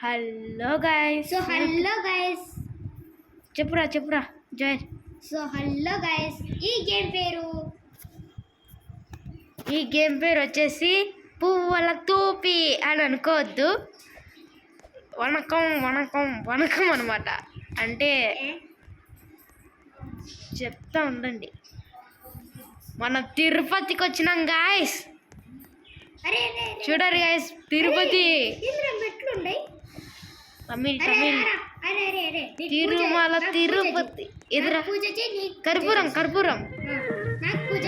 Hello guys. చెప్పురా జై. Hello guys, ఈ గేమ్ పేరు వచ్చేసి పువ్వుల తూపి అని అనుకోవద్దు. వణకం అనమాట. అంటే చెప్తా ఉండండి. మనం తిరుపతికి వచ్చినాం గాయస్. చూడరు గాయస్, తిరుపతి తమిళ్ తిరుమల తిరుపతి ఎదురా. కర్పూరం పూజ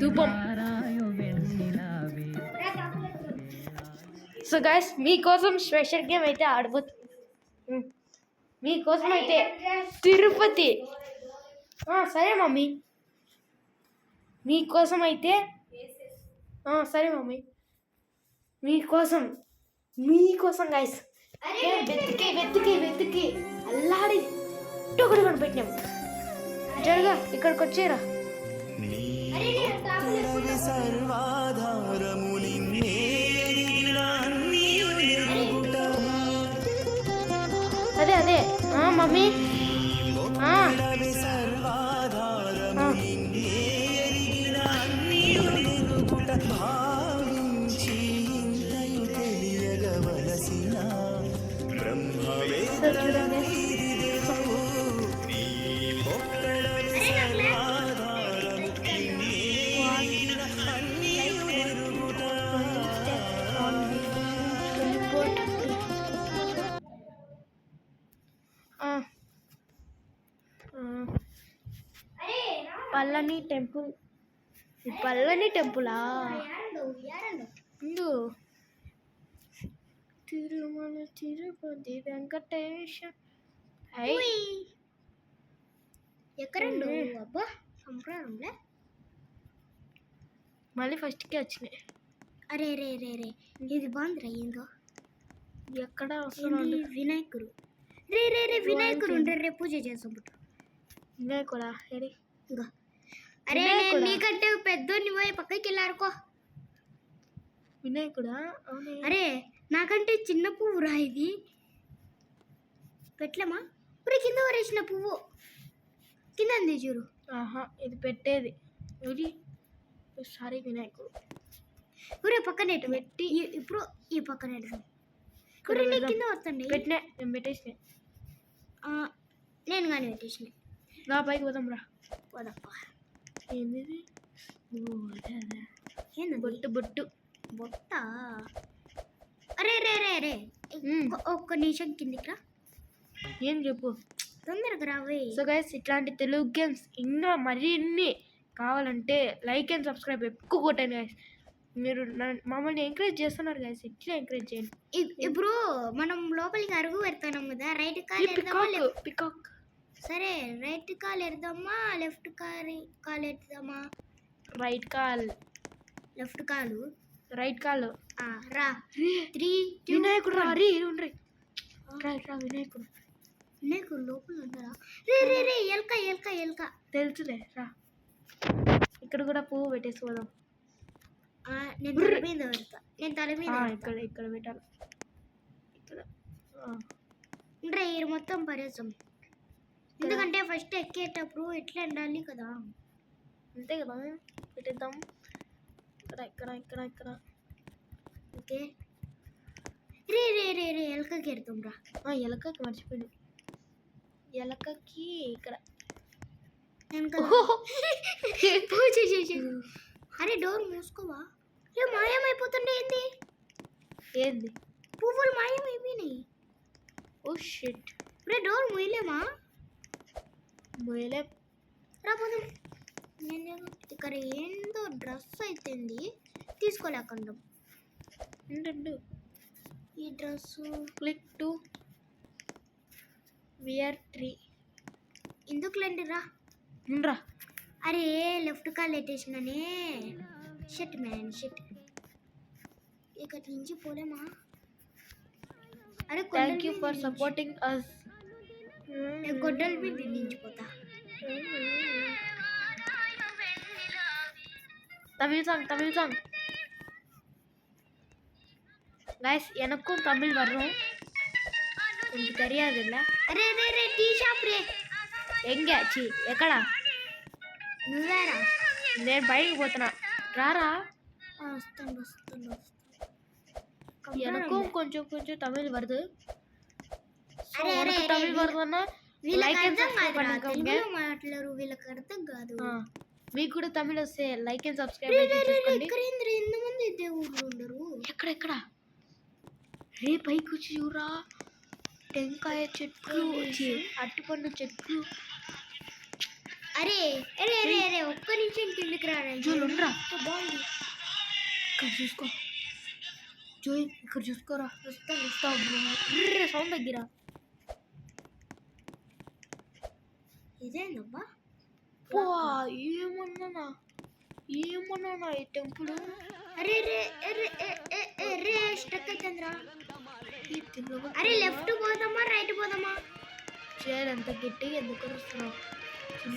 ధూపం. సో గైస్, మీకోసం స్పెషల్ గేమ్ అయితే ఆడబోతుంది. మీకోసం అయితే తిరుపతి. సరే మమ్మీ, మీకోసం అయితే సరే మమ్మీ, మీకోసం గైస్ వెతికి అల్లాడి ఒకటి కనిపెట్టినాం. జరగా ఇక్కడికి వచ్చేరా. అదే మమ్మీ. పళని టెంపులా? తిరుమల తిరుపతి వెంకటేశ. ఎక్కడండు అబ్బా సంప్రదాయంలో మళ్ళీ ఫస్ట్కి వచ్చినాయి. అరే ఇది బాగుందిరా. ఏందో ఎక్కడ వినాయకుడు. వినాయకుడు ఉంటారు. పూజ చేస్తాం. వినాయకుడా? అరే నీకంటే పెద్దోని పోయి పక్కకి వెళ్ళారుకో. వినాయకుడా? అరే నాకంటే చిన్న పువ్వు రా ఇది. పెట్టలేమా? ఇప్పుడు కింద వరేసిన పువ్వు కింద అంది చూడు. ఇది పెట్టేది. సారీ వినాయకుడు. ఊరే పక్కన పెట్టి ఇప్పుడు ఈ పక్కన కింద వస్తాండి. పెట్టినా, నేను పెట్టేసిన. నేను కానీ పెట్టేసిన. నా పైకి పోదాం రా. పోదప్ప. ఏంది బొట్టు బొట్ట? అరే ఒక్క నిమిషం కిందికి రా. ఏం చెప్పు, తొందరగా రావే. సో గైస్, ఇట్లాంటి తెలుగు గేమ్స్ ఇంకా మరిన్ని కావాలంటే లైక్ అండ్ సబ్స్క్రైబ్ ఎక్కువ కొట్టండి గైస్. మీరు మమ్మల్ని ఎంకరేజ్ చేస్తున్నారు గైస్, ఇట్లా ఎంకరేజ్ చేయండి. ఇప్పుడు మనం లోపలికి అరుగు పెడతాం కదా. రైట్ కాల్ పికాక్. సరే, రైట్ కాల్ ఎడదామా లెఫ్ట్ కాల్ ఎడదామా? రైట్ కాల్. లెఫ్ట్ కాలు. రైట్ కాల్. రా. 3 వినాయకుడు రా. వినాయకుడు లోపల ఉంటారా? రే ఎల్క తెలుసులే రా. ఇక్కడ కూడా పువ్వు పెట్టేసి పోదాం. నేను తల మీద పెడతా. ఇక్కడ పెట్టాలి. ఇక్కడ మొత్తం పరేసాం. ఎందుకంటే ఫస్ట్ ఎక్కేటప్పుడు ఎట్లా ఉండాలి కదా. అంతే కదా. పెట్టేద్దాం. ఇక్కడ ఓకే. రే ఎలకకి ఎడతాం రా. ఎలకకి మర్చిపోయింది. ఎలకకి ఇక్కడ పూజ చేసి. అరే డోర్ మూసుకోవా? మాయమైపోతుండే. ఏంది పువ్వులు మాయమైపోయినాయి. Oh shit. రే డోర్ మూయలేమా? మూయలేం. రాబోదు. నేను ఇక్కడ ఏందో డ్రెస్ అయితేంది తీసుకోలేకుండా. ఈ డ్రెస్ క్లిక్ టు వియర్ 3. ఎందుకులేండి రా. అరే లెఫ్ట్ కాల్ పెట్టేసినానే. షట్ ఇక్కడి నుంచి పోలేమా? అరే thank you for supporting us. గొడ్డల మీద నించిపోతా. தமிழ் சாங் गाइस எனக்கும் தமிழ் வரும் உங்களுக்கு தெரியாது இல்ல అరే రే రే టీ షాప్ రే ఎங்க చి ఎక్కడ నువ్వేరా నేను బయటికి పోతున్నా రారా వస్తాను எனக்கும் కొంచెం தமிழ் வருது అరే అరే தமிழ் வருதுன்னா వీళ్ళకి లైక్ అండ్ అర్థం సబ్స్క్రైబ్ కాదురా, பண்ணுங்க తెలుగులో మాట్లాడరు వీళ్ళకి అర్థం కాదు. మీకు కూడా తమిళ వస్తే లైక్ అండ్ సబ్స్క్రైబ్ చేసుకోండి. ఇక్కడ ఎంతమంది దేవుళ్ళు ఉండరు? ఎక్కడ రే పైకి వచ్చి చూరా టెంకాయ చెట్లు అట్టిపండు చెట్లు. అరే అరే అరే అరే ఒక్క నిమిషం కిందకి రారా. చూడురా బాగుంది. ఇక్కడ చూసుకో జోయ్, ఇక్కడ చూసుకోరా. వస్తావు సౌండ్ తగ్గిరా. ఇదేనబ్బా ఏమన్నా ఈ టెంపుల్. అరే రే అరే రే స్టక్ అవుతుందిరా. అరే లెఫ్ట్ పోదామా రైట్ పోదామా? చైర్ అంత గట్టిగా ఎందుకు వస్తున్నావు?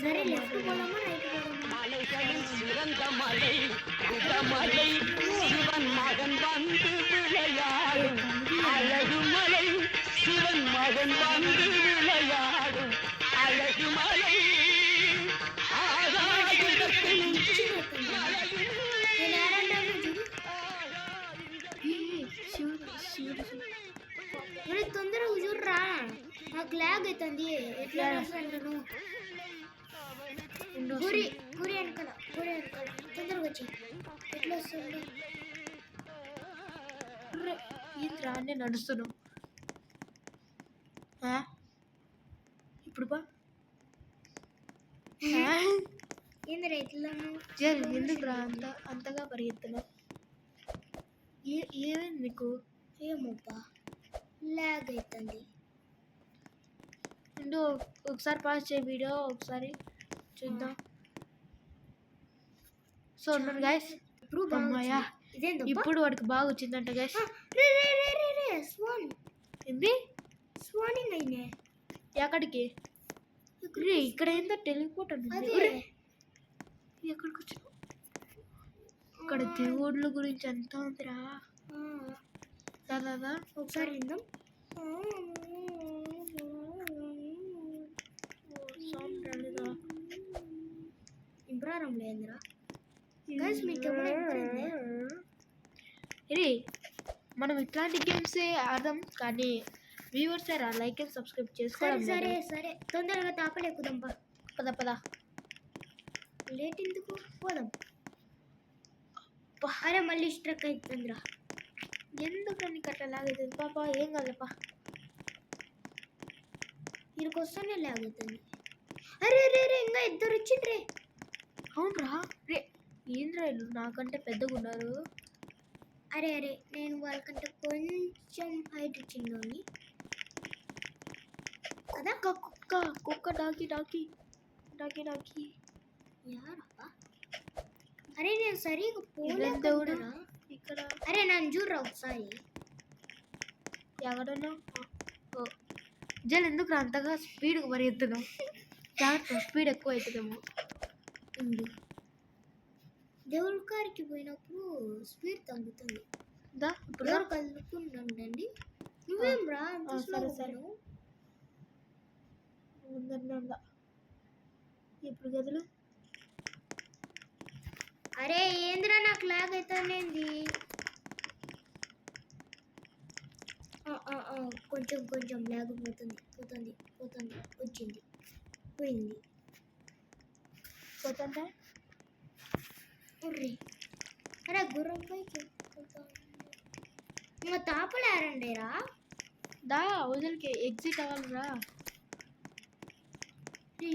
సరే లెఫ్ట్ పోదామా రైట్ పోదామా? తొందరగా చూడరా, నాకు లాగ్ అవుతుంది. ఎట్లా వస్తాను గురి వెనకాల తొందరగా వచ్చి ఎట్లా వస్తుంది? ఏంద్రా నేను నడుస్తున్నావు ఇప్పుడు బా. ఏందిరా ఎట్లా ఎందుకు రా అంతగా పరిగెత్తున్నావు? ఏమైంది నీకు? ఏమోబ్బా లాగ్ అవుతుంది. ఒకసారి పాస్ చేయ వీడియో, ఒకసారి చూద్దాం. సో ఉన్నాను గైస్. ఇప్పుడు వాడికి బాగా వచ్చిందంట గైస్. ఏంది స్వానింగ్ అయినా ఎక్కడికి? ఇక్కడ ఏందో టెలిపోర్ట్ అంటే ఎక్కడికి వచ్చా? ఇక్కడ దేవుళ్ళ గురించి అంతా ఉందిరా. దాదా ఒకసారి విందాం. ఇంప్రారం లేదురా గైస్, మీకు ఎప్పుడు ఇంప్రైంది? ఇది మనం ఇట్లాంటి గేమ్సే ఆడదాం, కానీ వ్యూవర్స్ రా లైక్ అండ్ సబ్స్క్రైబ్ చేసుకోవడం. సరే తొందరగా తాపలేకుదాం. పద లేట్ ఎందుకు, పోదాం. అరే మళ్ళీ స్ట్రక్ అవుతుందిరా. ఎందుకు నీకు అట్లా లాగవుతుంది పాపా? ఏం కాదప్పా, ఇక్కడికి వస్తేనే లాగవుతుంది. అరే రే రే ఇంకా ఇద్దరు వచ్చిండ్రే. అవునరా రే, ఏంద్రా ఇల్లు నాకంటే పెద్దగా ఉన్నారు. అరే నేను వాళ్ళకంటే కొంచెం హైట్ చిన్నోని కదా. కుక్క డాకి యారప్పా. అరే నేను సరిగా పోలేదురా ఇక్కడ. అరే నన్ను చూడరా ఒకసారి. ఎవడన్నా జల్ ఎందుకు అంతగా స్పీడ్గా పరిగెత్తున్నావు? జాగ్రత్త, స్పీడ్ ఎక్కువ అవుతుందేమో. దేవుడి కారికి పోయినప్పుడు స్పీడ్ తగ్గుతుంది. ఇప్పుడు కలుపుకుంటుండండి. నువ్వేం రా సరే ఇప్పుడు గదులు. అరే ఏంద్రా నాకు లాగ్ అవుతానేంది? కొంచెం లాగ్ పోతుంది. వచ్చింది పోయింది. పోతుందా? అరే గుర్రం పైకి ఇంకా తాపలేరండిరా. దా వదిలికి ఎగ్జిట్ అవ్వాలిరా.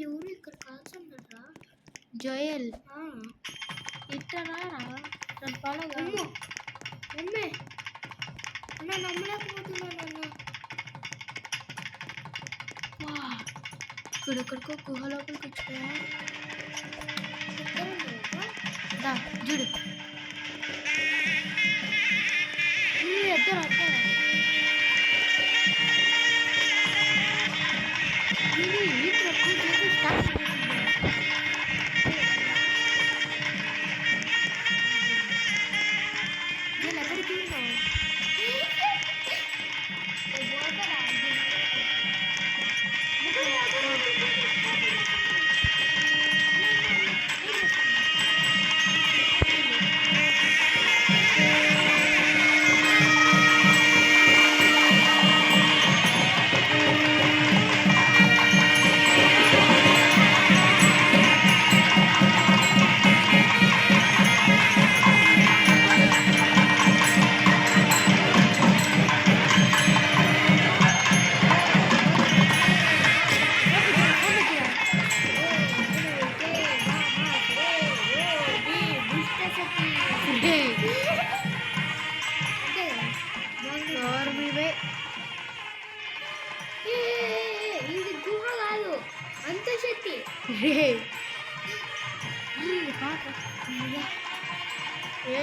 ఎవరు ఇక్కడ కాల్చున్నారా? జోయల్ ఇట్టరా నన్ను ఫాలో కాదు. అమ్మే అన్న నమ్మలేకపోతున్నాను. ఇక్కడెక్కడికో గుహ లోపలికి వచ్చినా. చూడు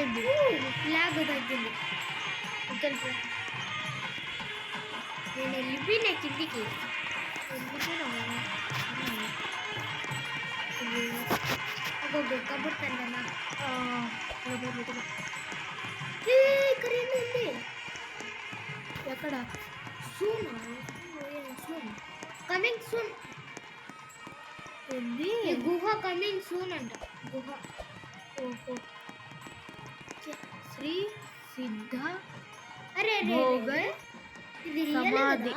ఏంది లాగ్ తగ్గింది. ఇక్కడికి నేను వెళ్ళిపోయినా కిందికి. ఒక కబుర్తాను ఇక్కడ ఏంటి ఎక్కడ సూన్ సూన్ కమింగ్ సూన్. ఏంది ఈ గుహ కమింగ్ సూన్ అంట. గుహ ఓహో శ్రీ సిద్ధ అరే భోగ ఇది సమాధి.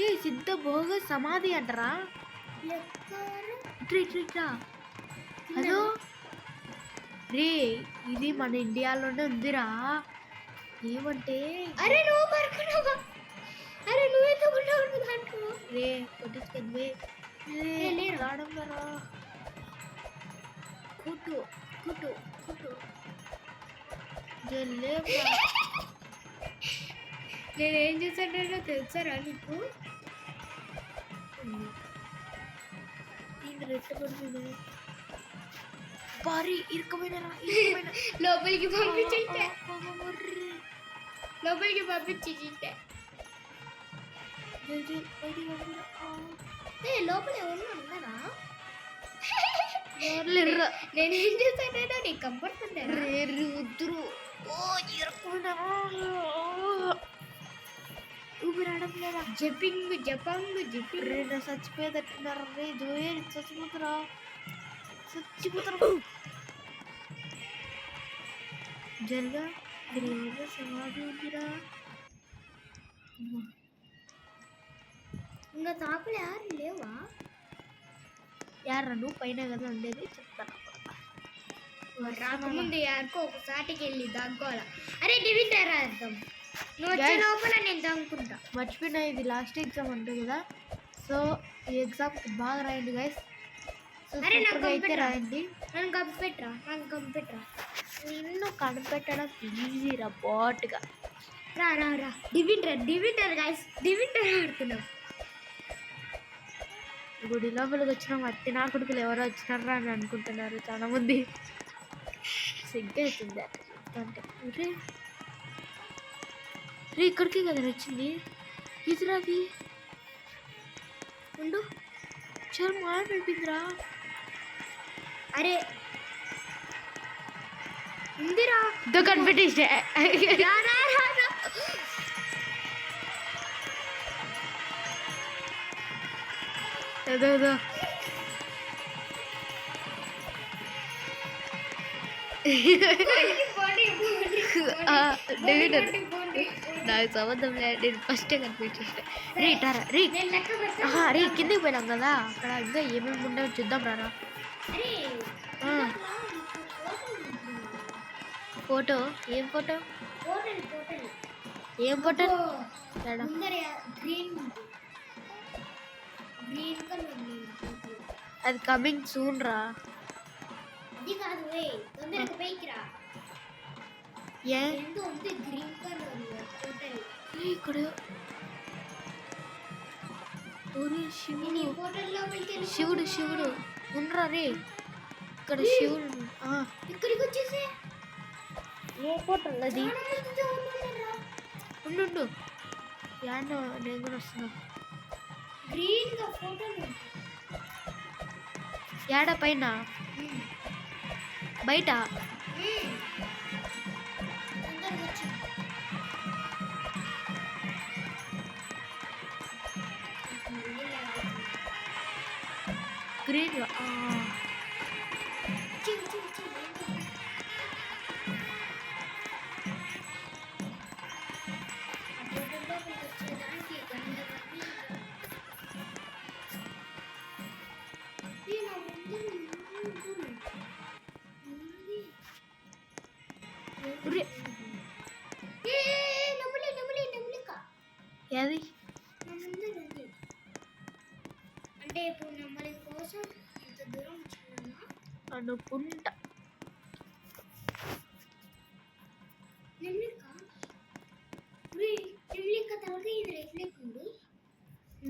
ఏ సిద్ధ భోగ సమాధి అంటారా? ఇట్లా అదో రే ఇది మన ఇండియాలోనే ఉందిరా. ఏమంటే అరే నువ్వు పడుకున్నావా? అరే నువ్వు ఎందుకు ఉన్నావు దాంట్లో? రే కొట్టించుకుంది రావడంలో కుట్టు కుట్టు కుట్టు నేనేం చేశానో తెలుసారా నీకు? రెట్టబడుతుంది భారీ ఇరుకమైన లోపలికి పంపించే లోపలికి పంపించే లోపల ఎవరు ఉన్నారా? నేనేం చేశానో నీకు కంపడుతుందా? ఉద్దురు ఊపిరాడడం లేదా? జపింగ్ జపంగ్ జిపింగ్ రెండు చచ్చిపోయేటట్టున్నారు. రే జోయే చచ్చిపోతారా చచ్చిపోతారు. జల్గా గ్రీవ సమాధి ఉందిరా. ఇంకా తాకులు యారు లేవా? యారా నువ్వు పైన కదా ఉండేది చెప్తాను. రాకముందు యారుకో ఒకసాటికి వెళ్ళి దాక్కోవాలా. అరే డివిటర్ అర్థం నువ్వు వచ్చే లోపల నేను దాక్కుంటా. మర్చిపోయినా ఇది లాస్ట్ ఎగ్జామ్ అంటారు కదా. సో ఈ ఎగ్జామ్ బాగా రాయండి గైస్. అరే నాకు అయితే రాయండి. నన్ను కంపెట్రా నిన్ను కనిపెట్టడం ఈజీరా బాట్గా. రా రా రా డివిటర్ గైస్ డివిటర్ ఆడుతున్నాం. గుడి లోపలికి వచ్చిన మత్తి నా కొడుకులు ఎవరో వచ్చినారా అని అనుకుంటున్నారు చాలా మంది. సిగ్గవుతుంది అంటే రే ఇక్కడికి కదా వచ్చింది. ఇదిరాది ఉండు చాలా మాట్లాడిపోయిందిరా. అరే ఉందిరా కనిపెట్టేసా. ఏదో నాకు సంబంధం లేదు. నేను ఫస్టే కనిపించేస్తా. రే టారా రే రే కిందకి పోయినాం కదా అక్కడ ఇంకా ఏమేమి ఉండవు చూద్దాం రారా. ఫోటో ఏం ఫోటో ఏం ఫోటో అది కమింగ్ సూన్ రా. అది కాదు తొందరగా పైకి రా. ఏందో ఉంది గ్రీన్ కలర్ హోటల్ ఇక్కడ. శివుడు శివుడు ఉండరా రే ఇక్కడ శివుడు. ఇక్కడికి వచ్చేసి ఏ హోటల్ అది? ఉండు యాడో నేను కూడా వస్తున్నా. గ్రీన్ గా ఫోటోలు యాడ పైన బయట గ్రీన్ ఏది అంటే ఇప్పుడు నమ్మలి కోసం ఇంత దూరం వచ్చినా అనుకుంటా.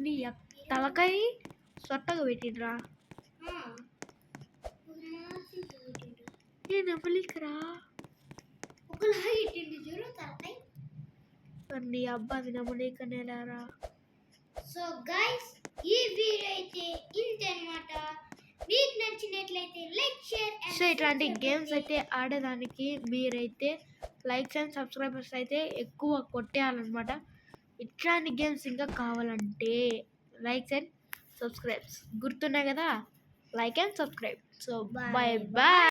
నీ తలకాయ సొట్టగా పెట్టిండ్రా. ఏ నమ్మలికరా నీ అబ్బా తినమనేకనేలారా. సో గైస్ ఈ వీడియో అయితే ఇంతే అన్నమాట. మీకు నచ్చినట్లయితే లైక్ షేర్ సో ఇట్లాంటి గేమ్స్ అయితే ఆడేదానికి మీరైతే లైక్స్ అండ్ సబ్స్క్రైబర్స్ అయితే ఎక్కువ కొట్టేయాలన్నమాట. ఇట్లాంటి గేమ్స్ ఇంకా కావాలంటే లైక్స్ అండ్ సబ్స్క్రైబ్స్ గుర్తున్నాయి కదా, like and subscribe. So bye bye.